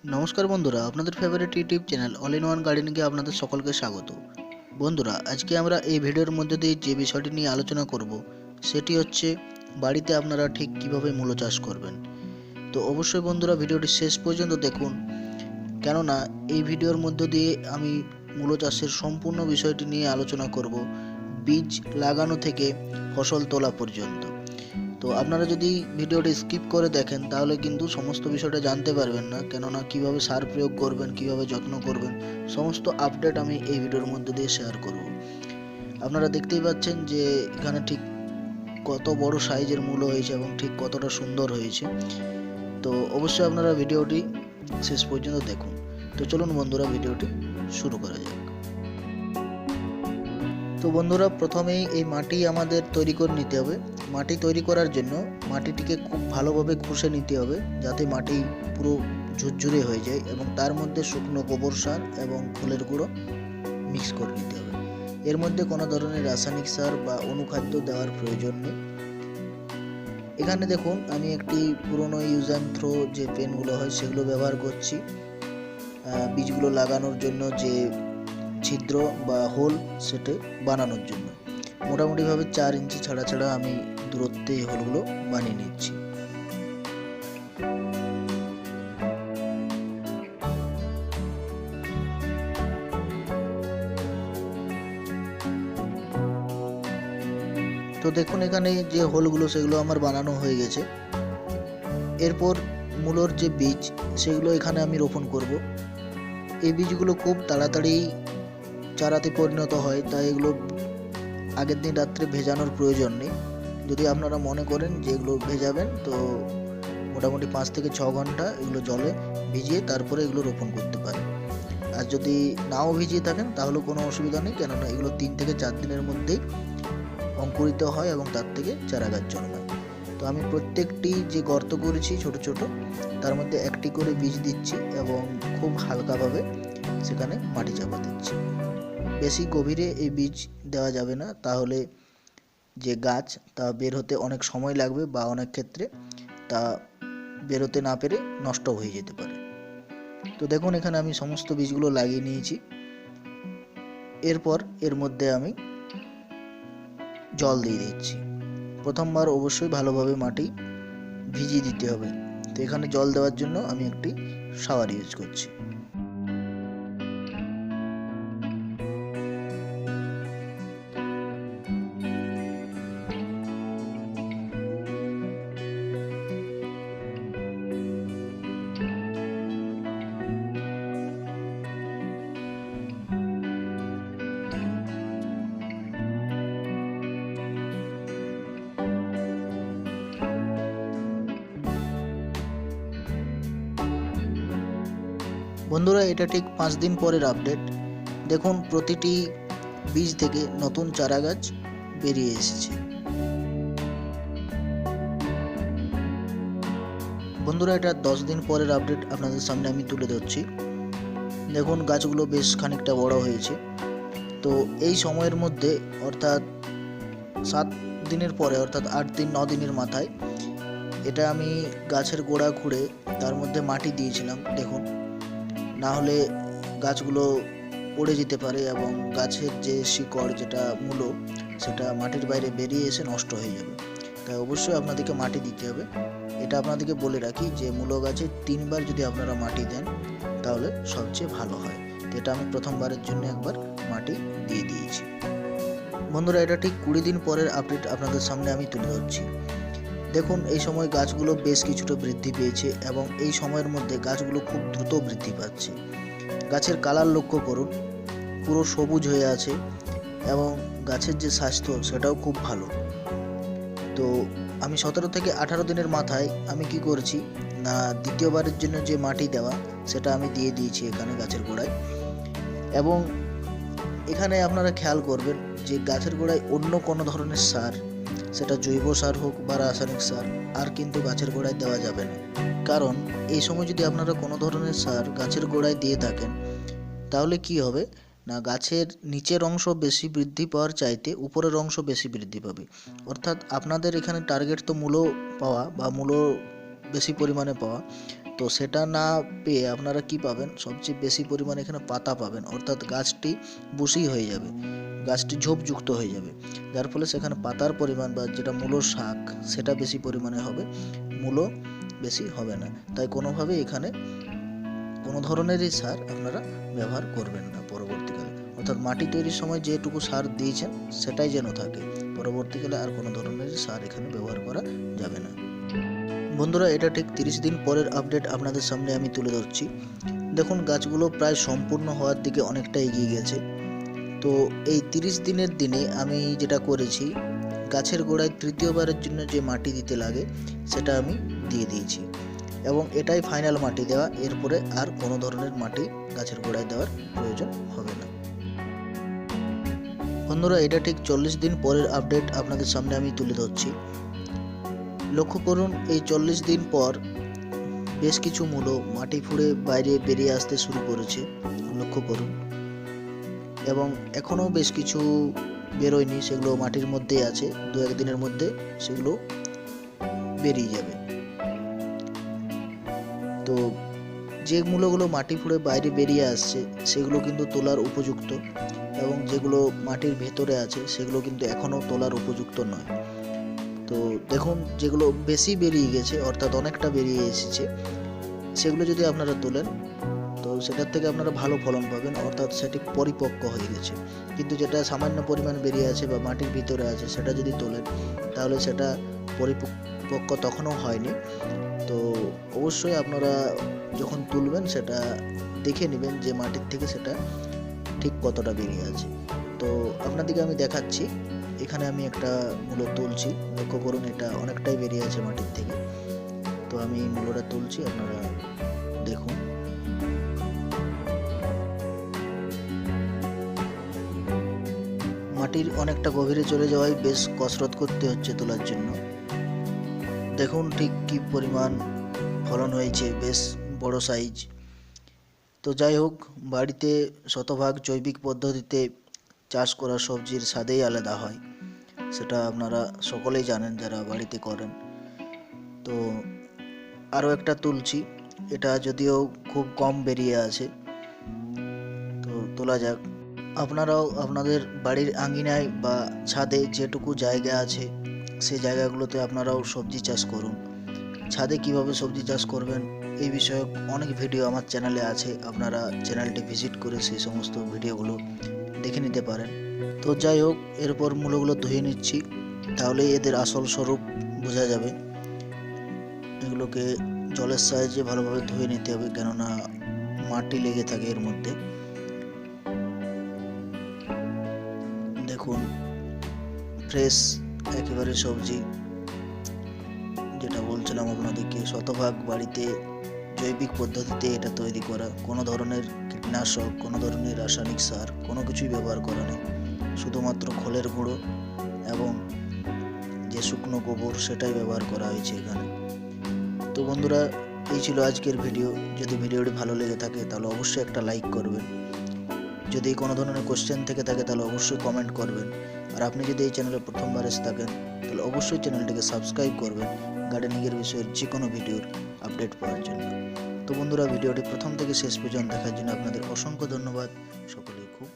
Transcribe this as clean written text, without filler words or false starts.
নমস্কার বন্ধুরা, আপনাদের favourite YouTube channel all in one গার্ডেনিংয়ে আপনাদের সকলকে স্বাগত। বন্ধুরা, আজকে আমরা এই ভিডিওর মধ্যে দিয়ে যে বিষয়টি নিয়ে আলোচনা করব সেটি হচ্ছে বাড়িতে আপনারা ঠিক কিভাবে মূলো চাষ করবেন। তো অবশ্যই বন্ধুরা ভিডিওটি শেষ পর্যন্ত দেখুন, কেননা এই ভিডিওর মধ্য দিয়ে আমি মূলো চাষের সম্পূর্ণ বিষয়টি নিয়ে আলোচনা করব, বীজ লাগানো থেকে ফসল তোলা পর্যন্ত। তো আপনারা যদি ভিডিওটি স্কিপ করে দেখেন তাহলে কিন্তু সমস্ত বিষয়টা জানতে পারবেন না, কেননা কিভাবে সার প্রয়োগ করবেন, কিভাবে যত্ন করবেন, সমস্ত আপডেট আমি এই ভিডিওর মধ্যে দিয়ে শেয়ার করব। আপনারা দেখতেই পাচ্ছেন যে এখানে ঠিক কত বড় সাইজের মূলো হয়েছে এবং ঠিক কতটা সুন্দর হয়েছে। তো অবশ্যই আপনারা ভিডিওটি শেষ পর্যন্ত দেখুন। তো চলুন বন্ধুরা, ভিডিওটি শুরু করা যাক। তো বন্ধুরা, প্রথমেই এই মাটি আমাদের তৈরি করে নিতে হবে। মাটি তৈরি করার জন্য মাটিটিকে খুব ভালোভাবে ঘষে নিতে হবে, যাতে মাটি পুরো ঝুরঝুরে হয়ে যায়, এবং তার মধ্যে শুকনো গোবর সার এবং খোলের গুঁড়ো মিক্স করে নিতে হবে। এর মধ্যে কোনো ধরনের রাসায়নিক সার বা অনুখাদ্য দেওয়ার প্রয়োজন নেই। এখানে দেখুন, আমি একটি পুরনো ইউজ অ্যান্ড থ্রো যে পেনগুলো হয় সেগুলো ব্যবহার করছি বীজগুলো লাগানোর জন্য, যে ছিদ্র বা হোল সেটা বানানোর জন্য। মোটামুটিভাবে 4 ইঞ্চি ছাড়া ছাড়া আমি দূরত্বে এই হোলগুলো বানিয়ে নিচ্ছি। তো দেখুন, এখানে যে হোলগুলো সেগুলো আমার বানানো হয়ে গেছে। এরপর মূলোর যে বীজ সেগুলো এখানে আমি রোপণ করব। এই বীজগুলো খুব তাড়াতাড়ি চারাতে পরিণত হয়, তাই এগুলো আগের দিন রাত্রে ভেজানোর প্রয়োজন নেই। যদি আপনারা মনে করেন যে এগুলো ভেজাবেন, তো মোটামুটি 5 থেকে 6 ঘন্টা এগুলো জলে ভিজিয়ে তারপরে এগুলো রোপণ করতে পারেন। আর যদি নাও ভিজিয়ে থাকেন তাহলে কোনো অসুবিধা নেই, কেননা এগুলো 3 থেকে 4 দিনের মধ্যেই অঙ্কুরিত হয় এবং তার থেকে চারা গাছ জন্মায়। তো আমি প্রত্যেকটি যে গর্ত করেছি ছোট ছোট, তার মধ্যে একটি করে বীজ দিচ্ছি এবং খুব হালকাভাবে সেখানে মাটি চাপা দিচ্ছি। বেশি গভীরে এই বীজ দেওয়া যাবে না, তাহলে যে গাছ তা বের হতে অনেক সময় লাগবে, বা অনেক ক্ষেত্রে তা বেরোতে না পেরে নষ্ট হয়ে যেতে পারে। তো দেখুন, এখানে আমি সমস্ত বীজগুলো লাগিয়ে নিয়েছি। এরপর এর মধ্যে আমি জল দিয়ে দিচ্ছি। প্রথমবার অবশ্যই ভালোভাবে মাটি ভিজিয়ে দিতে হবে। তো এখানে জল দেওয়ার জন্য আমি একটি শাওয়ার ইউজ করছি। বন্ধুরা, এটা ঠিক 5 দিন পরের আপডেট। দেখুন, প্রতিটি বীজ থেকে নতুন চারা গাছ বেরিয়ে এসেছে। বন্ধুরা, এটা 10 দিন পরের আপডেট আপনাদের সামনে আমি তুলে ধরছি। দেখুন, গাছগুলো বেশ খানিকটা বড় হয়েছে। তো এই সময়ের মধ্যে, অর্থাৎ 7 দিনের পরে, অর্থাৎ 8 দিন 9 দিনের মাথায়, এটা আমি গাছের গোড়া খুঁড়ে তার মধ্যে মাটি দিয়েছিলাম। দেখুন, না হলে গাছগুলো পড়ে যেতে পারে এবং গাছের যে শিকড়, যেটা মূলো, সেটা মাটির বাইরে বেরিয়ে এসে নষ্ট হয়ে যাবে। তাই অবশ্যই আপনাদেরকে মাটি দিতে হবে। এটা আপনাদেরকে বলে রাখি যে মূলো গাছে 3 বার যদি আপনারা মাটি দেন তাহলে সবচেয়ে ভালো হয়। তো এটা আমি প্রথমবারের জন্য একবার মাটি দিয়ে দিয়েছি। বন্ধুরা, এটা ঠিক 20 দিন পরের আপডেট আপনাদের সামনে আমি তুলে ধরছি। দেখুন, এই সময় গাছগুলো বেশ কিছুটা বৃদ্ধি পেয়েছে এবং এই সময়ের মধ্যে গাছগুলো খুব দ্রুত বৃদ্ধি পাচ্ছে। গাছের কালার লক্ষ্য করুন, পুরো সবুজ হয়ে আছে এবং গাছের যে স্বাস্থ্য সেটাও খুব ভালো। তো আমি 17 থেকে 18 দিনের মাথায় আমি কি করছি না, দ্বিতীয়বারের জন্য যে মাটি দেওয়া সেটা আমি দিয়ে দিয়েছি এখানে গাছের গোড়ায়। এবং এখানে আপনারা খেয়াল করবেন যে গাছের গোড়ায় অন্য কোনো ধরনের সার, সেটা জৈব সার হোক বা রাসায়নিক সার, আর কিন্তু গাছের গোড়ায় দেওয়া যাবে না। কারণ এই সময় যদি আপনারা কোনো ধরনের সার গাছের গোড়ায় দিয়ে থাকেন তাহলে কি হবে না, গাছের নিচের অংশ বেশি বৃদ্ধি পাওয়ার চাইতে উপরের অংশ বেশি বৃদ্ধি পাবে। অর্থাৎ আপনাদের এখানে টার্গেট তো মূলো পাওয়া বা মূলো বেশি পরিমাণে পাওয়া, তো সেটা না পেয়ে আপনারা কি পাবেন, সবচেয়ে বেশি পরিমাণে এখানে পাতা পাবেন, অর্থাৎ গাছটি বুশি হয়ে যাবে, গাছটি ঝোপযুক্ত হয়ে যাবে, যার ফলে সেখানে পাতার পরিমাণ বা যেটা মূলো শাক সেটা বেশি পরিমাণে হবে, মূলো বেশি হবে না। তাই কোনোভাবে এখানে কোনো ধরনেরই সার আপনারা ব্যবহার করবেন না পরবর্তীকালে, অর্থাৎ মাটি তৈরির সময় যেটুকু সার দিয়েছেন সেটাই যেন থাকে, পরবর্তীকালে আর কোনো ধরনের সার এখানে ব্যবহার করা যাবে না। বন্ধুরা, এটা ঠিক 30 দিন পরের আপডেট আপনাদের সামনে আমি তুলে ধরছি। দেখুন, গাছগুলো প্রায় সম্পূর্ণ হওয়ার দিকে অনেকটা এগিয়ে গেছে। তো এই 30 দিনের দিনে আমি যেটা করেছি, গাছের গোড়ায় তৃতীয়বারের জন্য যে মাটি দিতে লাগে সেটা আমি দিয়ে দিয়েছি, এবং এটাই ফাইনাল মাটি দেওয়া, এরপরে আর কোনো ধরনের মাটি গাছের গোড়ায় দেওয়ার প্রয়োজন হবে না। বন্ধুরা, এটা ঠিক 40 দিন পরের আপডেট আপনাদের সামনে আমি তুলে ধরছি। লক্ষ্য করুন, এই 40 দিন পর বেশ কিছু মূলো মাটি ফুঁড়ে বাইরে বেরিয়ে আসতে শুরু করেছে, লক্ষ্য করুন, এবং এখনও বেশ কিছু বেরোয়নি, সেগুলো মাটির মধ্যেই আছে, 2-1 দিনের মধ্যে সেগুলো বেরিয়ে যাবে। তো যে মূলগুলো মাটি ফুঁড়ে বাইরে বেরিয়ে আসছে সেগুলো কিন্তু তোলার উপযুক্ত, এবং যেগুলো মাটির ভেতরে আছে সেগুলো কিন্তু এখনও তোলার উপযুক্ত নয়। তো দেখুন, যেগুলো বেশি বেরিয়ে গেছে অর্থাৎ অনেকটা বেরিয়ে এসেছে, সেগুলো যদি আপনারা তোলেন তো সেটার থেকে আপনারা ভালো ফলন পাবেন, অর্থাৎ সেটি পরিপক্ক হয়ে গেছে। কিন্তু যেটা সামান্য পরিমাণ বেরিয়ে আছে বা মাটির ভিতরে আছে সেটা যদি তোলেন তাহলে সেটা পরিপক্ক তখনও হয়নি। তো অবশ্যই আপনারা যখন তুলবেন সেটা দেখে নেবেন যে মাটির থেকে সেটা ঠিক কতটা বেরিয়ে আছে। তো আপনাদেরকে আমি দেখাচ্ছি, এখানে আমি একটা মূলো তুলছি, লক্ষ্য করুন এটা অনেকটাই বেরিয়ে আছে মাটির থেকে। তো আমি মূলোটা তুলছি, আপনারা দেখুন। মাটির অনেকটা গভীরে চলে যাওয়ায় বেশ কসরত করতে হচ্ছে তোলার জন্য। দেখুন ঠিক কি পরিমাণ ফলন হয়েছে, বেশ বড় সাইজ। তো যাই হোক, বাড়িতে শতভাগ জৈবিক পদ্ধতিতে চাষ করা সবজির স্বাদেই আলাদা হয়, সেটা আপনারা সকলেই জানেন যারা বাড়িতে করেন। তো আরও একটা তুলছি, এটা যদিও খুব কম বেরিয়ে আছে, তো তোলা যাক। আপনারাও আপনাদের বাড়ির আঙিনায় বা ছাদে যেটুকু জায়গা আছে সেই জায়গাগুলোতে আপনারাও সবজি চাষ করুন। ছাদে কিভাবে সবজি চাষ করবেন এই বিষয়ক অনেক ভিডিও আমার চ্যানেলে আছে, আপনারা চ্যানেলটি ভিজিট করে সেই সমস্ত ভিডিওগুলো দেখে নিতে পারেন। তো যাই হোক, এরপর মূলগুলো ধুয়ে নিচ্ছি, তাহলেই এদের আসল স্বরূপ বোঝা যাবে। এগুলোকে জলের সাহায্যে ভালোভাবে ধুয়ে নিতে হবে, কেননা মাটি লেগে থাকে এর মধ্যে। দেখুন, ফ্রেশ একেবারে সবজি, যেটা বলছিলাম আপনাদেরকে, শতভাগ বাড়িতে জৈবিক পদ্ধতিতে এটা তৈরি করা, কোনো ধরনের কীটনাশক, কোনো ধরনের রাসায়নিক সার কোনো কিছুই ব্যবহার করা নেই, শুধুমাত্র খোলের গুঁড়ো এবং যে শুকনো গোবর সেটাই ব্যবহার করা হয়েছে এখানে। তো বন্ধুরা, এই ছিল আজকের ভিডিও। যদি ভিডিওটি ভালো লেগে থাকে তাহলে অবশ্যই একটা লাইক করবেন। যদি কোনো ধরনের কোশ্চেন থেকে থাকে তাহলে অবশ্যই কমেন্ট করবেন। আর আপনি যদি এই চ্যানেলে প্রথমবার এসে থাকেন তাহলে অবশ্যই চ্যানেলটিকে সাবস্ক্রাইব করবেন গার্ডেনিংয়ের বিষয়ের যে কোনো ভিডিওর আপডেট পাওয়ার জন্য। তো বন্ধুরা, ভিডিওটি প্রথম থেকে শেষ পর্যন্ত দেখার জন্য আপনাদের অসংখ্য ধন্যবাদ। সকলেই খুব